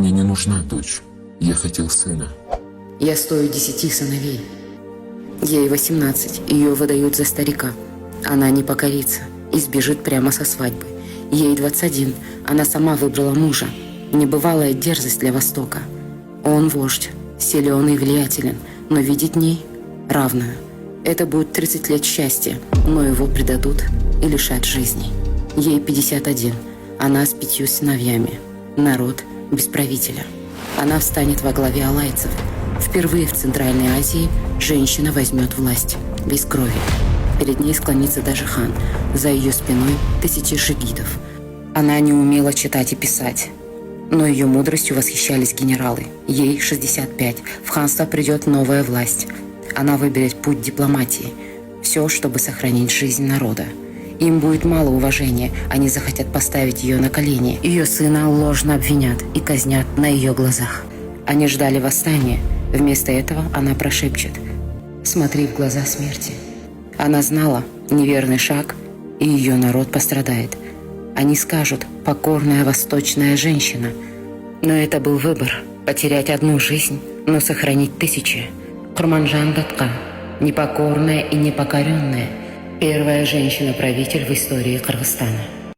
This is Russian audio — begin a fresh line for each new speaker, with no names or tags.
Мне не нужна дочь. Я хотел сына.
Я стою 10 сыновей. Ей 18, ее выдают за старика. Она не покорится и сбежит прямо со свадьбы. Ей 21, она сама выбрала мужа. Небывалая дерзость для Востока. Он вождь, силен и влиятелен, но видит в ней равную. Это будет 30 лет счастья, но его предадут и лишат жизни. Ей 51, она с 5 сыновьями. Народ без правителя. Она встанет во главе алайцев. Впервые в Центральной Азии женщина возьмет власть без крови. Перед ней склонится даже хан. За ее спиной тысячи шигитов. Она не умела читать и писать, но ее мудростью восхищались генералы. Ей 65. В ханство придет новая власть. Она выберет путь дипломатии. Все, чтобы сохранить жизнь народа. Им будет мало уважения, они захотят поставить ее на колени. Ее сына ложно обвинят и казнят на ее глазах. Они ждали восстания. Вместо этого она прошепчет: «Смотри в глаза смерти». Она знала, неверный шаг, и ее народ пострадает. Они скажут: «Покорная восточная женщина». Но это был выбор – потерять одну жизнь, но сохранить тысячи. Курманжан Датка, непокорная и непокоренная, первая женщина-правитель в истории Кыргызстана.